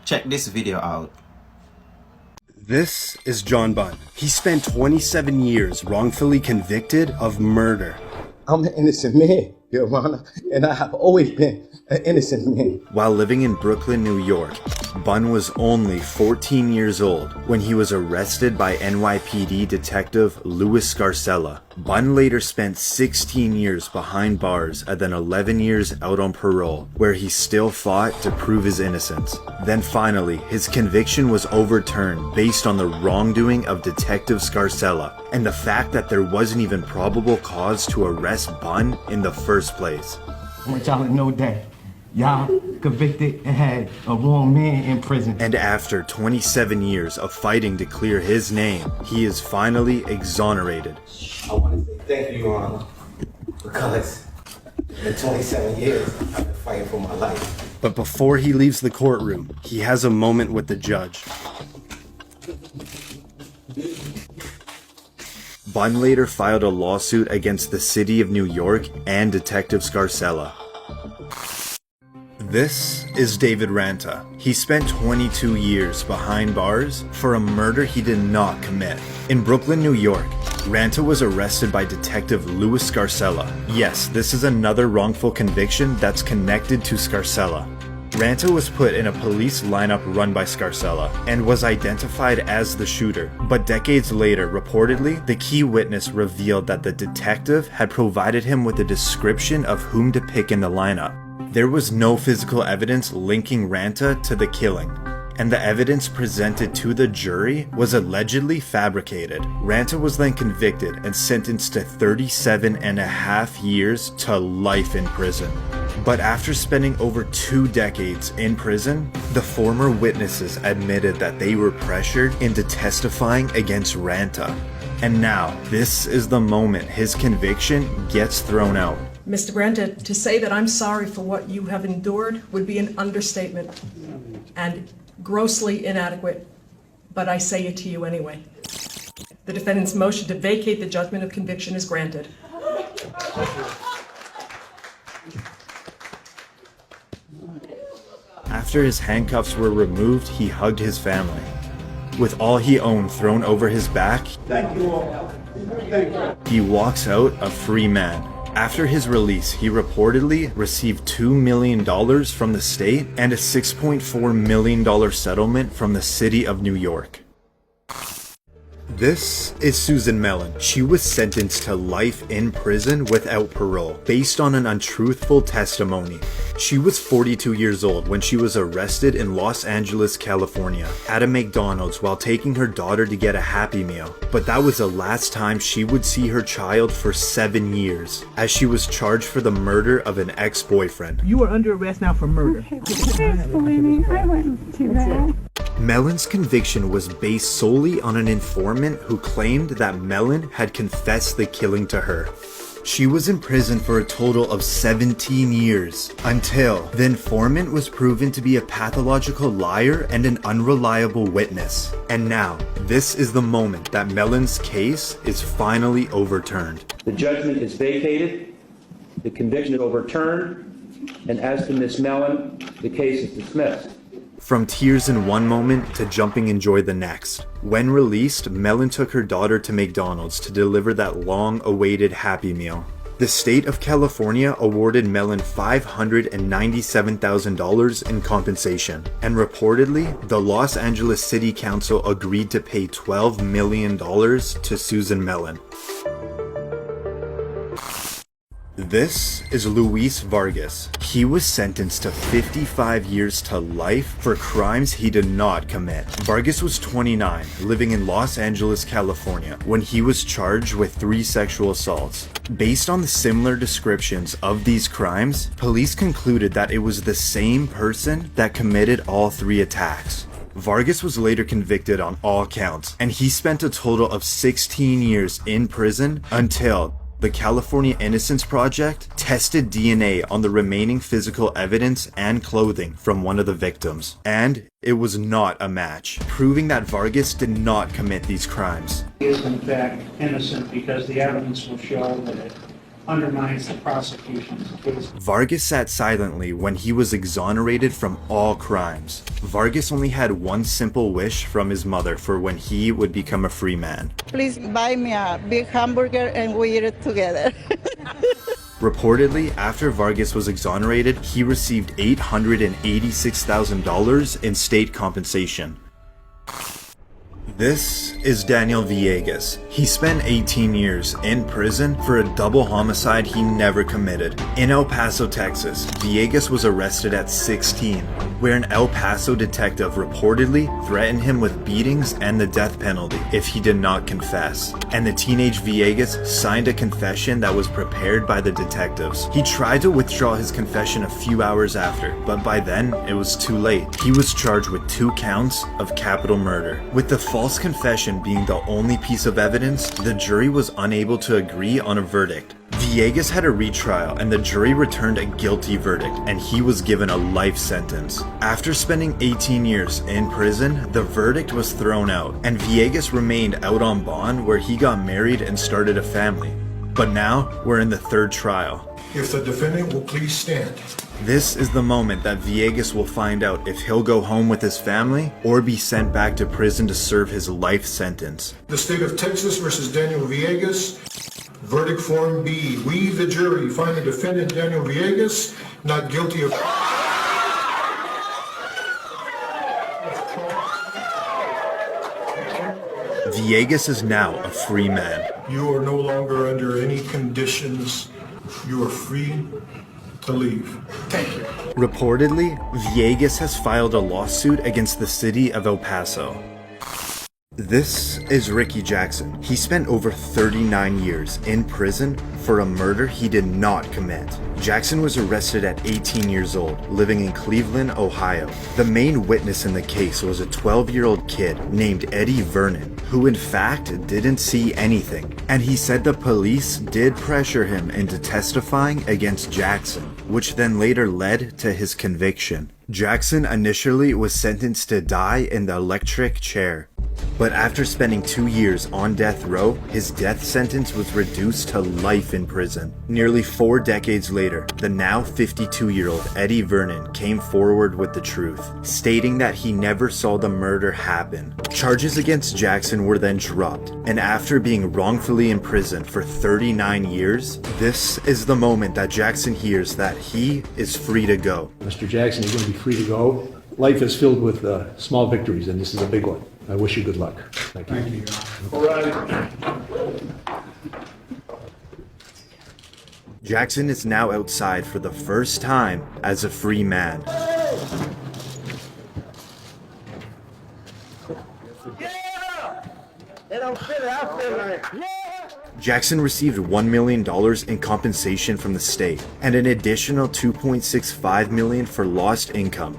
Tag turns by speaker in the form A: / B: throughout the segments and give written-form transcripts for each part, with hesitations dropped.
A: Check this video out.
B: This is John Bunn. He spent 27 years wrongfully convicted of murder.
C: I'm an innocent man, Your Honor, and I have always been an innocent man.
B: While living in Brooklyn, New York, Bunn was only 14 years old when he was arrested by NYPD detective Louis Scarcella. Bunn later spent 16 years behind bars and then 11 years out on parole, where he still fought to prove his innocence. Then finally, his conviction was overturned based on the wrongdoing of Detective Scarcella and the fact that there wasn't even probable cause to arrest Bunn in the first place.
D: I want y'all to know that y'all convicted and had a wrong man in prison.
B: And after 27 years of fighting to clear his name, he is finally exonerated.
C: I want to say thank you, Your Honor, because in 27 years, I've been fighting for my life.
B: But before he leaves the courtroom, he has a moment with the judge. Bunn later filed a lawsuit against the city of New York and Detective Scarcella. This is David Ranta. He spent 22 years behind bars for a murder he did not commit. In Brooklyn, New York, Ranta was arrested by Detective Louis Scarcella. Yes, this is another wrongful conviction that's connected to Scarcella. Ranta was put in a police lineup run by Scarcella and was identified as the shooter. But decades later, reportedly, the key witness revealed that the detective had provided him with a description of whom to pick in the lineup. There was no physical evidence linking Ranta to the killing, and the evidence presented to the jury was allegedly fabricated. Ranta was then convicted and sentenced to 37.5 years to life in prison. But after spending over 2 decades in prison, the former witnesses admitted that they were pressured into testifying against Ranta. And now, this is the moment his conviction gets thrown out.
E: Mr. Ranta, to say that I'm sorry for what you have endured would be an understatement and grossly inadequate, but I say it to you anyway. The defendant's motion to vacate the judgment of conviction is granted.
B: After his handcuffs were removed, he hugged his family. With all he owned thrown over his back,
C: Thank you all. Thank you.
B: he walks out a free man. After his release, he reportedly received $2 million from the state and a $6.4 million settlement from the city of New York. This is Susan Mellon. She was sentenced to life in prison without parole based on an untruthful testimony. She was 42 years old when she was arrested in Los Angeles, California at a McDonald's while taking her daughter to get a Happy Meal. But that was the last time she would see her child for 7 years, as she was charged for the murder of an ex-boyfriend.
F: You are under arrest now for murder.
G: Please believe me, I wouldn't do that.
B: Mellon's conviction was based solely on an informant who claimed that Mellon had confessed the killing to her. She was in prison for a total of 17 years, until the informant was proven to be a pathological liar and an unreliable witness. And now, this is the moment that Mellon's case is finally overturned.
H: The judgment is vacated, the conviction is overturned, and as to Ms. Mellon, the case is dismissed.
B: From tears in one moment to jumping in joy the next. When released, Mellon took her daughter to McDonald's to deliver that long-awaited Happy Meal. The state of California awarded Mellon $597,000 in compensation, and reportedly, the Los Angeles City Council agreed to pay $12 million to Susan Mellon. This is Luis Vargas. He was sentenced to 55 years to life for crimes he did not commit. Vargas was 29, living in Los Angeles, California, when he was charged with 3 sexual assaults. Based on the similar descriptions of these crimes, police concluded that it was the same person that committed all 3 attacks. Vargas was later convicted on all counts, and he spent a total of 16 years in prison until the California Innocence Project tested DNA on the remaining physical evidence and clothing from one of the victims, and it was not a match, proving that Vargas did not commit these crimes.
I: He is in fact innocent because the evidence will show that
A: undermines the prosecution's case.
B: Vargas sat silently when he was exonerated from all crimes. Vargas only had one simple wish from his mother for when he would become a free man.
F: Please buy me a big hamburger and we eat it together.
B: Reportedly, after Vargas was exonerated, he received $886,000 in state compensation. This is Daniel Villegas. He spent 18 years in prison for a double homicide he never committed. In El Paso, Texas, Villegas was arrested at 16, where an El Paso detective reportedly threatened him with beatings and the death penalty if he did not confess. And the teenage Villegas signed a confession that was prepared by the detectives. He tried to withdraw his confession a few hours after, but by then it was too late. He was charged with 2 counts of capital murder. With the false confession being the only piece of evidence, the jury was unable to agree on a verdict. Villegas had a retrial and the jury returned a guilty verdict, and he was given a life sentence. After spending 18 years in prison, the verdict was thrown out, and Villegas remained out on bond where he got married and started a family. But now, we're in the 3rd trial.
I: If the defendant will please stand.
B: This is the moment that Villegas will find out if he'll go home with his family or be sent back to prison to serve his life sentence.
I: The state of Texas versus Daniel Villegas. Verdict form B. We, the jury, find the defendant Daniel Villegas not guilty of...
B: Villegas is now a free man.
I: You are no longer under any conditions. You are free to leave. Thank you.
B: Reportedly, Villegas has filed a lawsuit against the city of El Paso. This is Ricky Jackson. He spent over 39 years in prison for a murder he did not commit. Jackson was arrested at 18 years old, living in Cleveland, Ohio. The main witness in the case was a 12-year-old kid named Eddie Vernon, who in fact didn't see anything. And he said the police did pressure him into testifying against Jackson, which then later led to his conviction. Jackson initially was sentenced to die in the electric chair. But after spending 2 years on death row, his death sentence was reduced to life in prison. Nearly 4 decades later, the now 52-year-old Eddie Vernon came forward with the truth, stating that he never saw the murder happen. Charges against Jackson were then dropped, and after being wrongfully imprisoned for 39 years, this is the moment that Jackson hears that he is free to go.
J: Mr. Jackson, you're going to be free to go. Life is filled with small victories, and this is a big one. I wish you good luck. Thank you.
I: Thank you. All right.
B: Jackson is now outside for the first time as a free man. Jackson received $1 million in compensation from the state and an additional $2.65 million for lost income.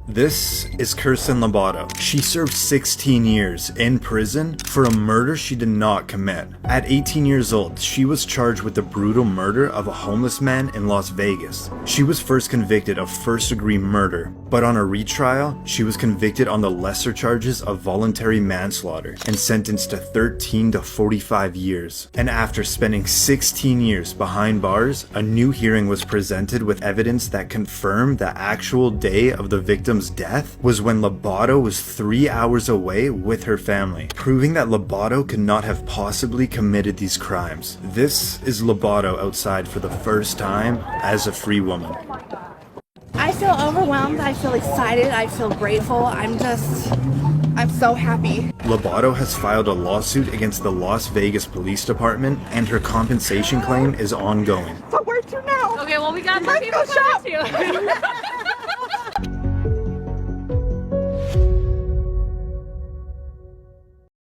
B: This is Kirsten Lobato. She served 16 years in prison for a murder she did not commit. At 18 years old, she was charged with the brutal murder of a homeless man in Las Vegas. She was first convicted of first-degree murder, but on a retrial, she was convicted on the lesser charges of voluntary manslaughter and sentenced to 13 to 45 years. And after spending 16 years behind bars, a new hearing was presented with evidence that confirmed the actual day of the victim's death was when Lobato was 3 hours away with her family, proving that Lobato could not have possibly committed these crimes. This is Lobato outside for the first time as a free woman.
K: I feel overwhelmed, I feel excited, I feel grateful, I'm so happy.
B: Lobato has filed a lawsuit against the Las Vegas Police Department, and her compensation claim is ongoing.
K: So where to now?
L: Okay, well we got the people shop.